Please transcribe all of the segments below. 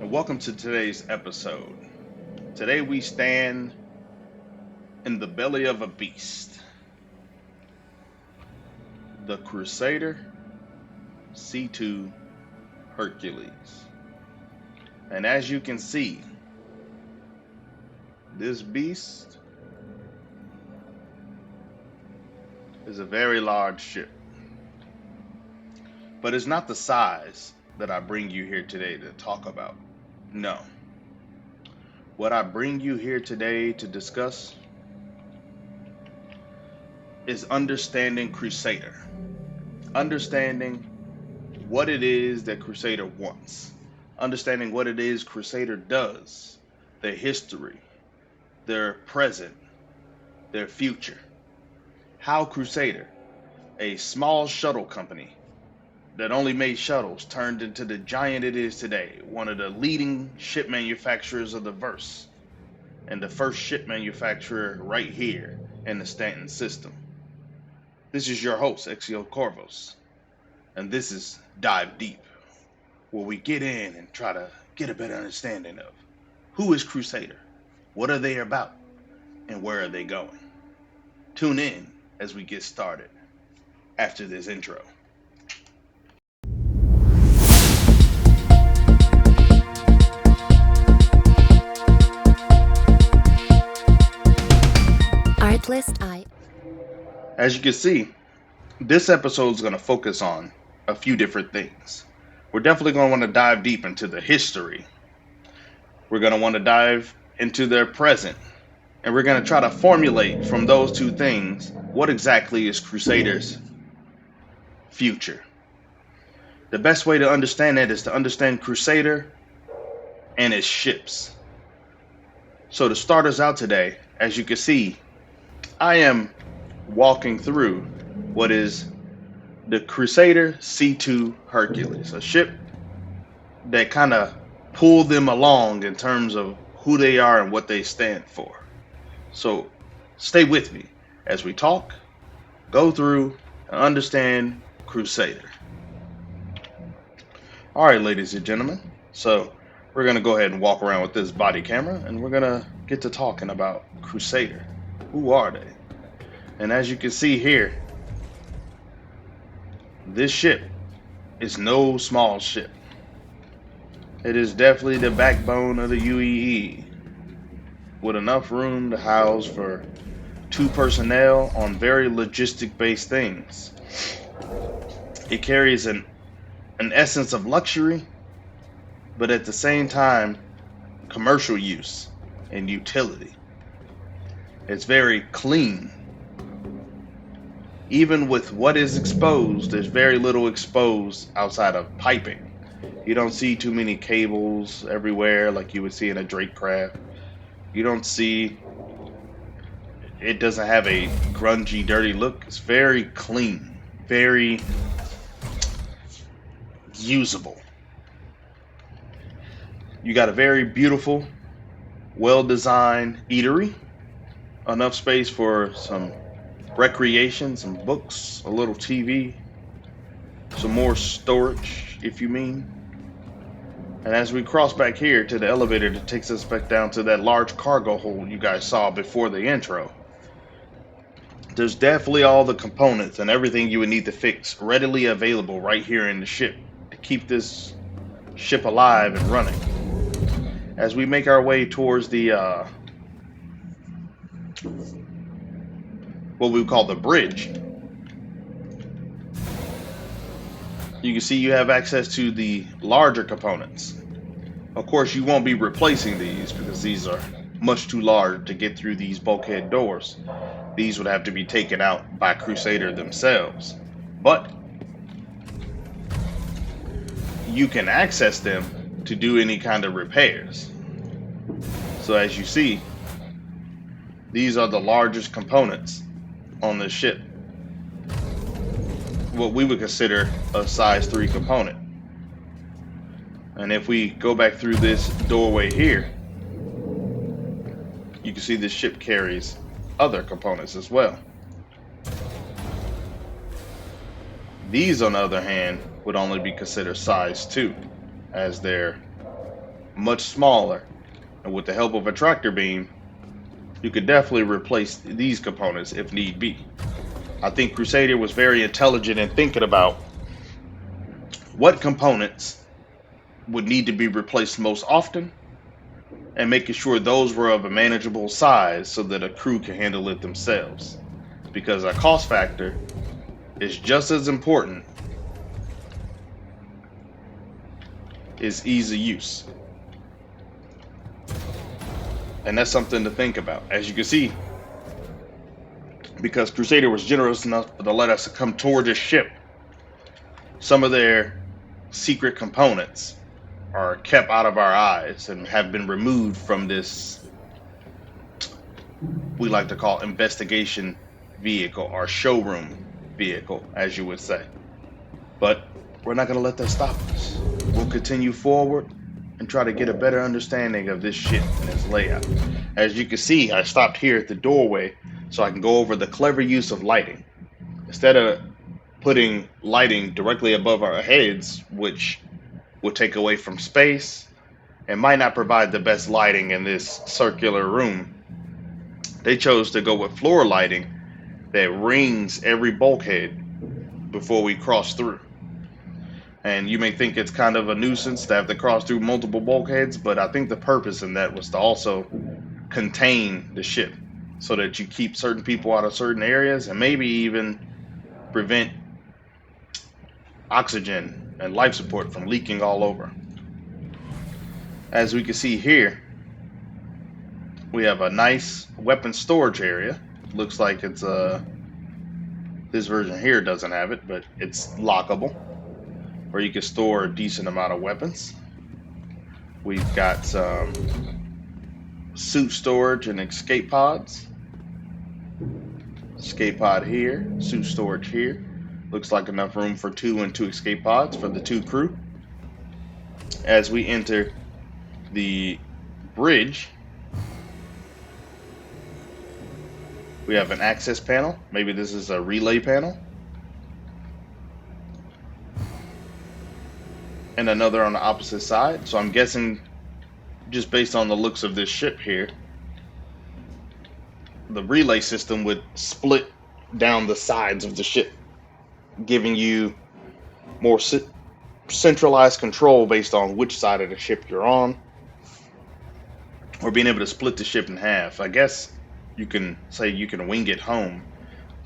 Welcome to today's episode. Today we stand in the belly of a beast, the Crusader C2 Hercules. And as you can see, this beast is a very large ship. But it's not the size that I bring you here today to talk about. No. What I bring you here today to discuss is understanding Crusader. Understanding what it is that Crusader wants. Understanding what it is Crusader does. Their history, their present, their future. How Crusader, a small shuttle company that only made shuttles, turned into the giant it is today, one of the leading ship manufacturers of the verse, and the first ship manufacturer right here in the Stanton system. This is your host, Exio Corvos, and this is Dive Deep, where we get in and try to get a better understanding of who is Crusader, what are they about, and where are they going. Tune in as we get started after this intro. As you can see, this episode is going to focus on a few different things. We're definitely going to want to dive deep into the history. We're going to want to dive into their present. And we're going to try to formulate from those two things what exactly is Crusader's future. The best way to understand it is to understand Crusader and its ships. So to start us out today, as you can see, I am walking through what is the Crusader C2 Hercules, a ship that kind of pulled them along in terms of who they are and what they stand for. So stay with me as we talk, go through, and understand Crusader. All right, ladies and gentlemen, so we're going to go ahead and walk around with this body camera, and we're going to get to talking about Crusader. Who are they? And as you can see here, this ship is no small ship. It is definitely the backbone of the UEE, with enough room to house for 2 personnel on very logistic-based things. It carries an essence of luxury, but at the same time, commercial use and utility. It's very clean. Even with what is exposed, there's very little exposed outside of piping. You don't see too many cables everywhere like you would see in a Drake craft. You don't see, it doesn't have a grungy, dirty look. It's very clean, very usable. You got a very beautiful, well-designed eatery. Enough space for some recreation, some books, a little TV, some more storage, if you mean. And as we cross back here to the elevator that takes us back down to that large cargo hold you guys saw before the intro, there's definitely all the components and everything you would need to fix readily available right here in the ship to keep this ship alive and running. As we make our way towards the what we call the bridge, you can see you have access to the larger components. Of course, you won't be replacing these because these are much too large to get through these bulkhead doors. These would have to be taken out by Crusader themselves. But you can access them to do any kind of repairs. So as you see, these are the largest components on the ship. What we would consider a size 3 component. And if we go back through this doorway here, you can see this ship carries other components as well. These, on the other hand, would only be considered size 2, as they're much smaller. And with the help of a tractor beam, you could definitely replace these components if need be. I think Crusader was very intelligent in thinking about what components would need to be replaced most often and making sure those were of a manageable size so that a crew can handle it themselves. Because a cost factor is just as important as ease of use. And that's something to think about. As you can see, because Crusader was generous enough to let us come toward this ship, some of their secret components are kept out of our eyes and have been removed from this, we like to call investigation vehicle, or showroom vehicle, as you would say. But we're not going to let that stop us. We'll continue forward and try to get a better understanding of this ship and its layout. As you can see, I stopped here at the doorway so I can go over the clever use of lighting. Instead of putting lighting directly above our heads, which will take away from space and might not provide the best lighting in this circular room, they chose to go with floor lighting that rings every bulkhead before we cross through. And you may think it's kind of a nuisance to have to cross through multiple bulkheads, but I think the purpose in that was to also contain the ship so that you keep certain people out of certain areas and maybe even prevent oxygen and life support from leaking all over. As we can see here, we have a nice weapon storage area. Looks like it's this version here doesn't have it, but it's lockable, where you can store a decent amount of weapons. We've got some suit storage and escape pods. Escape pod here, suit storage here. Looks like enough room for 2 and 2 escape pods for the 2 crew. As we enter the bridge, we have an access panel. Maybe this is a relay panel. And another on the opposite side. So I'm guessing, just based on the looks of this ship here, the relay system would split down the sides of the ship, giving you more centralized control based on which side of the ship you're on, or being able to split the ship in half. I guess you can say you can wing it home.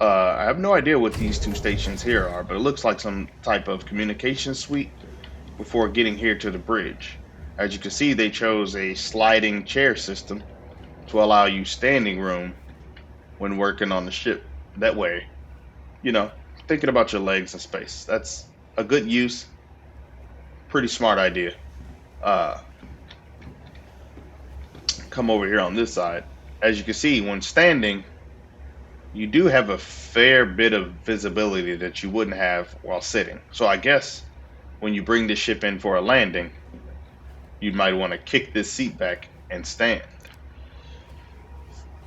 I have no idea what these 2 stations here are, but it looks like some type of communication suite before getting here to the bridge. As you can see, they chose a sliding chair system to allow you standing room when working on the ship. That way, thinking about your legs and space. That's a good use. Pretty smart idea. Come over here on this side. As you can see, when standing, you do have a fair bit of visibility that you wouldn't have while sitting. So I guess when you bring the ship in for a landing, you might want to kick this seat back and stand.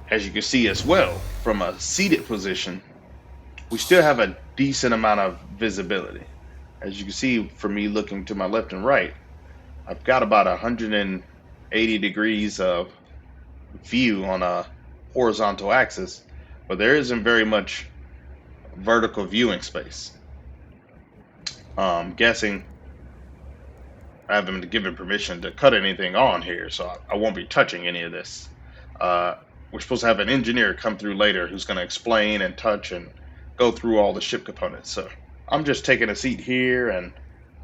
As you can see as well, from a seated position, we still have a decent amount of visibility. As you can see from me looking to my left and right, I've got about 180 degrees of view on a horizontal axis, but there isn't very much vertical viewing space. I'm guessing I haven't been given permission to cut anything on here, so I won't be touching any of this. We're supposed to have an engineer come through later who's going to explain and touch and go through all the ship components. So I'm just taking a seat here and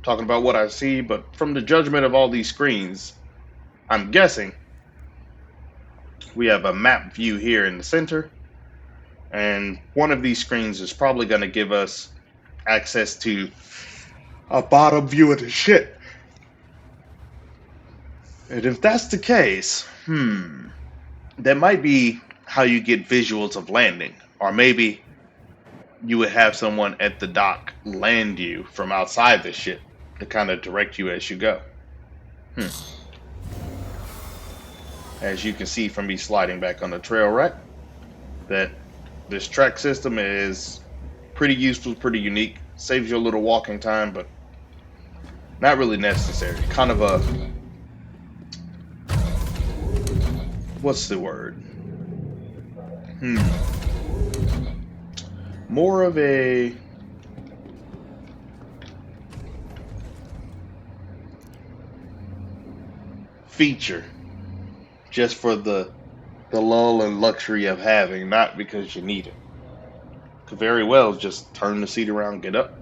talking about what I see, but from the judgment of all these screens, I'm guessing we have a map view here in the center, and one of these screens is probably going to give us access to a bottom view of the ship. And if that's the case, that might be how you get visuals of landing. Or maybe you would have someone at the dock land you from outside the ship to kind of direct you as you go. As you can see from me sliding back on the trail rack, that this track system is pretty useful, pretty unique. Saves you a little walking time, but not really necessary. Kind of a what's the word? Hmm. More of a feature just for the lull and luxury of having, not because you need it. Could very well just turn the seat around, get up,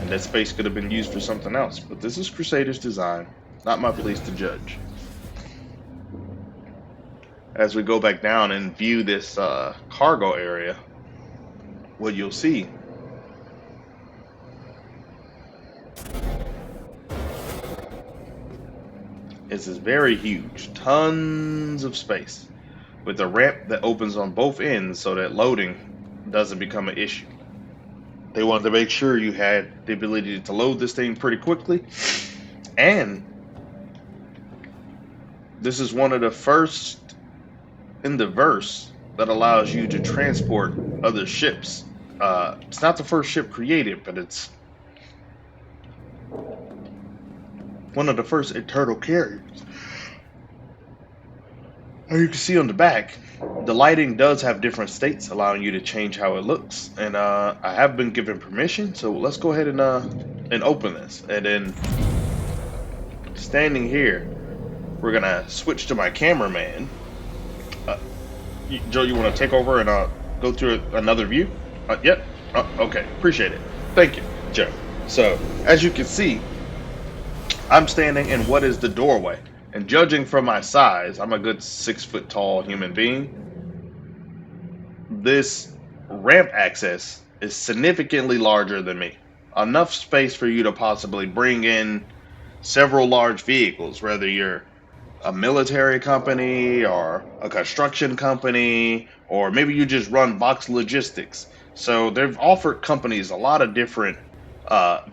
and that space could have been used for something else. But this is Crusader's design, not my place to judge. As we go back down and view this cargo area, what you'll see is this very huge, tons of space, with a ramp that opens on both ends so that loading doesn't become an issue. They wanted to make sure you had the ability to load this thing pretty quickly, and this is one of the first in the verse that allows you to transport other ships. It's not the first ship created, but it's one of the first internal carriers. As you can see on the back, the lighting does have different states, allowing you to change how it looks. And I have been given permission, so let's go ahead and open this. And then, standing here, we're gonna switch to my cameraman. Uh, Joe, you want to take over and go through another view? Yep. Okay, appreciate it. Thank you, Joe. So, as you can see, I'm standing in what is the doorway. And judging from my size, I'm a good 6 foot tall human being. This ramp access is significantly larger than me. Enough space for you to possibly bring in several large vehicles, whether you're a military company or a construction company, or maybe you just run box logistics. So they've offered companies a lot of different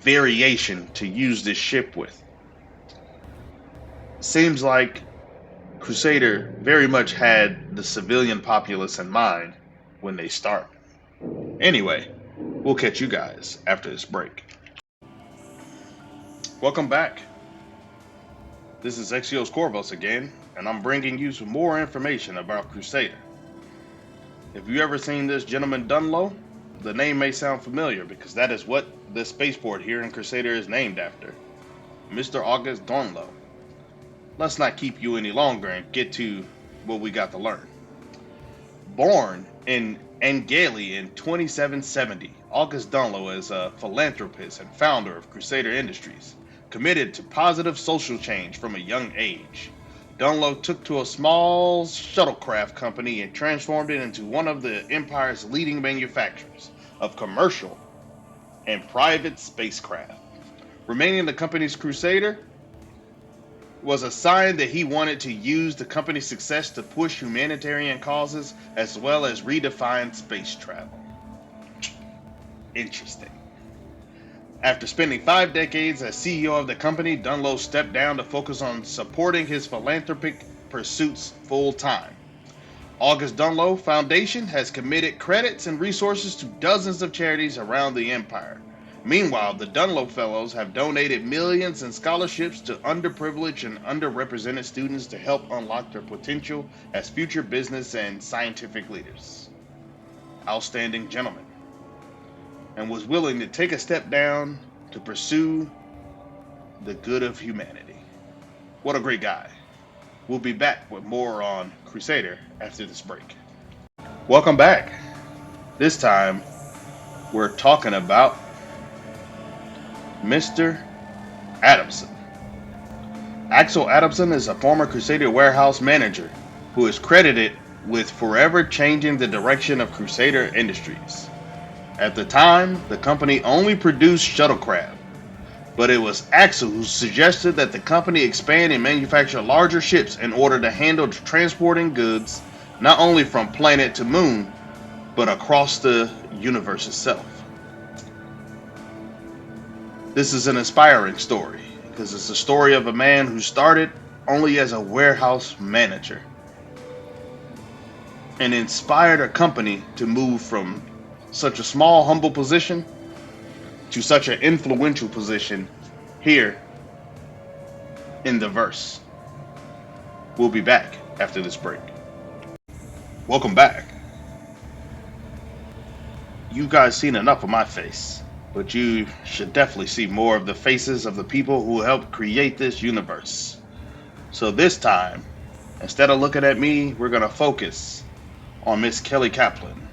variation to use this ship with. Seems like Crusader very much had the civilian populace in mind when they start. Anyway, we'll catch you guys after this break. Welcome back. This is Exios Corvus again, and I'm bringing you some more information about Crusader. If you ever seen this gentleman Dunlow, the name may sound familiar because that is what the spaceport here in Crusader is named after. Mr. August Dunlow. Let's not keep you any longer and get to what we got to learn. Born in Angeli in 2770, August Dunlow is a philanthropist and founder of Crusader Industries, committed to positive social change from a young age. Dunlow took to a small shuttlecraft company and transformed it into one of the Empire's leading manufacturers of commercial and private spacecraft. Remaining the company's Crusader was a sign that he wanted to use the company's success to push humanitarian causes as well as redefine space travel. Interesting. After spending 5 decades as CEO of the company, Dunlow stepped down to focus on supporting his philanthropic pursuits full time. August Dunlow Foundation has committed credits and resources to dozens of charities around the empire. Meanwhile, the Dunlow Fellows have donated millions in scholarships to underprivileged and underrepresented students to help unlock their potential as future business and scientific leaders. Outstanding gentleman. And was willing to take a step down to pursue the good of humanity. What a great guy. We'll be back with more on Crusader after this break. Welcome back. This time, we're talking about Mr. Adamson. Axel Adamson is a former Crusader warehouse manager who is credited with forever changing the direction of Crusader Industries. At the time, the company only produced shuttlecraft, but it was Axel who suggested that the company expand and manufacture larger ships in order to handle transporting goods not only from planet to moon, but across the universe itself. This is an inspiring story because it's a story of a man who started only as a warehouse manager and inspired a company to move from such a small, humble position to such an influential position here in the verse. We'll be back after this break. Welcome back. You guys seen enough of my face, but you should definitely see more of the faces of the people who helped create this universe. So this time, instead of looking at me, we're going to focus on Miss Kelly Kaplan.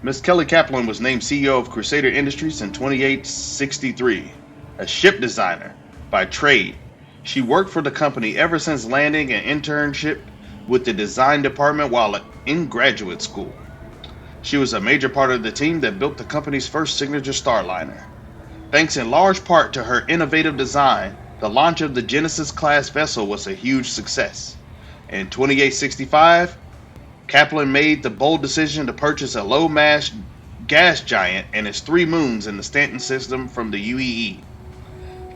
Miss Kelly Kaplan was named CEO of Crusader Industries in 2863, a ship designer by trade. She worked for the company ever since landing an internship with the design department while in graduate school. She was a major part of the team that built the company's first signature starliner. Thanks in large part to her innovative design, the launch of the Genesis class vessel was a huge success. In 2865, Kaplan made the bold decision to purchase a low-mass gas giant and its 3 moons in the Stanton system from the UEE.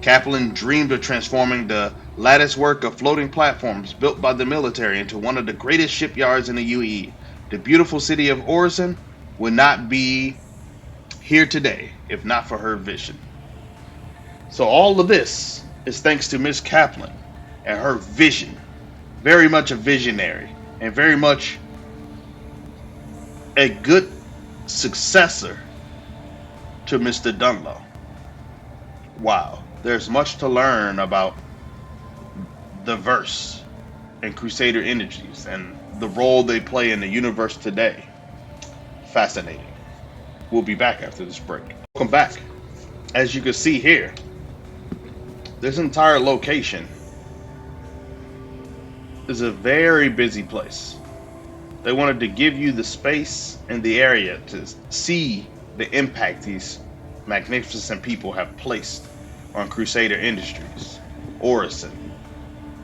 Kaplan dreamed of transforming the latticework of floating platforms built by the military into one of the greatest shipyards in the UEE. The beautiful city of Orison would not be here today if not for her vision. So all of this is thanks to Miss Kaplan and her vision. Very much a visionary and very much a good successor to Mr. Dunlow. Wow, there's much to learn about the verse and Crusader Energies and the role they play in the universe today. Fascinating. We'll be back after this break. Welcome back. As you can see here, this entire location is a very busy place. They wanted to give you the space and the area to see the impact these magnificent people have placed on Crusader Industries, Orison,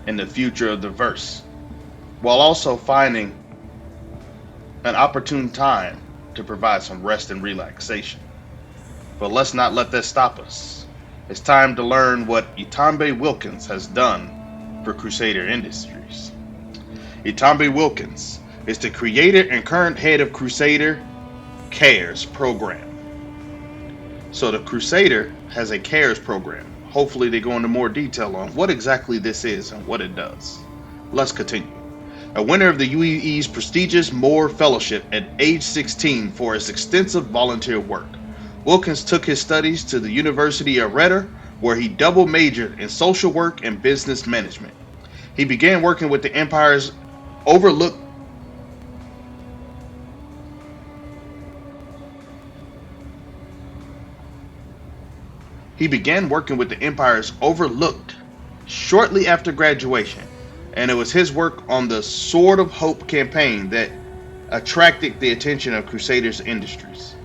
and the future of the verse, while also finding an opportune time to provide some rest and relaxation. But let's not let that stop us. It's time to learn what Itambe Wilkins has done for Crusader Industries. Itambe Wilkins is the creator and current head of Crusader CARES program. So the Crusader has a CARES program. Hopefully they go into more detail on what exactly this is and what it does. Let's continue. A winner of the UEE's prestigious Moore Fellowship at age 16 for his extensive volunteer work, Wilkins took his studies to the University of Reading, where he double majored in social work and business management. He began working with the Empire's overlooked shortly after graduation, and it was his work on the Sword of Hope campaign that attracted the attention of Crusader's Industries.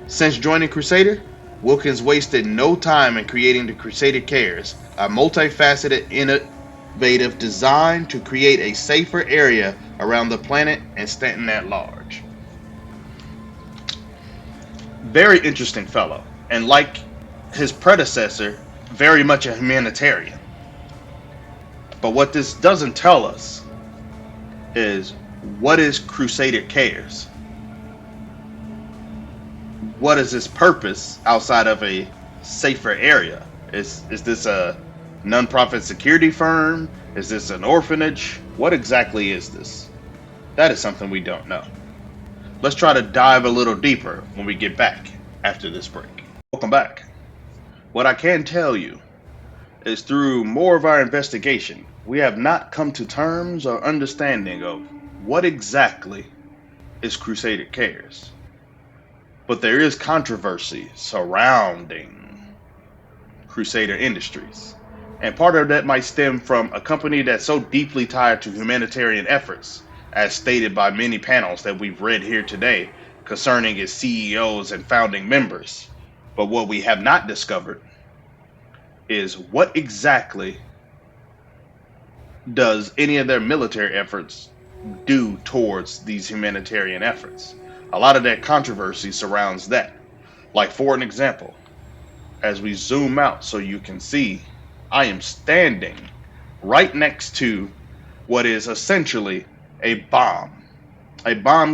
Since joining Crusader, Wilkins wasted no time in creating the Crusader CARES, a multifaceted, innovative design to create a safer area around the planet and Stanton at large. Very interesting fellow, and like his predecessor, very much a humanitarian. But what this doesn't tell us is, what is Crusader CARES? What is its purpose outside of a safer area? Is this a nonprofit security firm? Is this an orphanage? What exactly is this? That is something we don't know. Let's try to dive a little deeper when we get back after this break. Welcome back. What I can tell you is, through more of our investigation, we have not come to terms or understanding of what exactly is Crusader CARES. But there is controversy surrounding Crusader Industries. And part of that might stem from a company that's so deeply tied to humanitarian efforts, as stated by many panels that we've read here today concerning its CEOs and founding members. But what we have not discovered is, what exactly does any of their military efforts do towards these humanitarian efforts? A lot of that controversy surrounds that. Like, for an example, as we zoom out so you can see, I am standing right next to what is essentially a bomb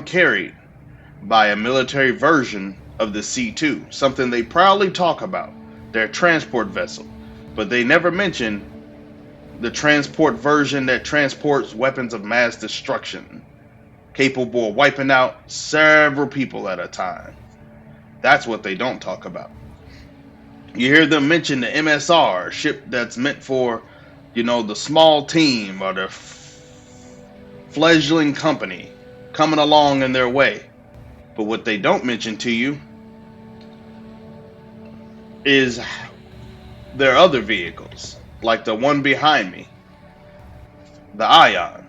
carried by a military version of the C2, something they proudly talk about, their transport vessel, but they never mention the transport version that transports weapons of mass destruction capable of wiping out several people at a time. That's what they don't talk about. You hear them mention the MSR, ship that's meant for, the small team or the fledgling company coming along in their way. But what they don't mention to you is their other vehicles, like the one behind me, the Ion,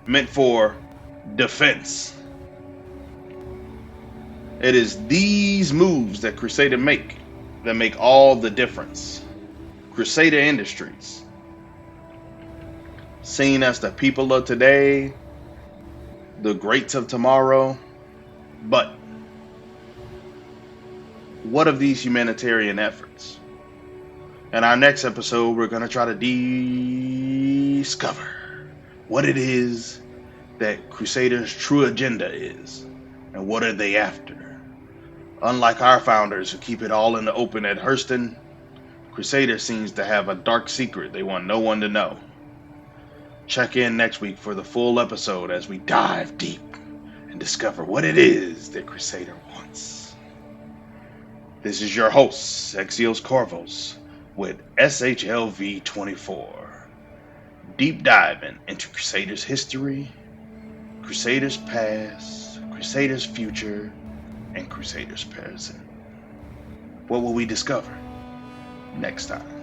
meant for defense. It is these moves that Crusader make that make all the difference. Crusader Industries, seen as the people of today, the greats of tomorrow, but what of these humanitarian efforts? In our next episode, we're going to try to discover what it is that Crusader's true agenda is, and what are they after. Unlike our founders who keep it all in the open at Hurston, Crusader seems to have a dark secret they want no one to know. Check in next week for the full episode as we dive deep and discover what it is that Crusader wants. This is your host, Exios Corvos, with SHLV 24. Deep diving into Crusader's history, Crusader's past, Crusader's future, and Crusader's present. What will we discover next time?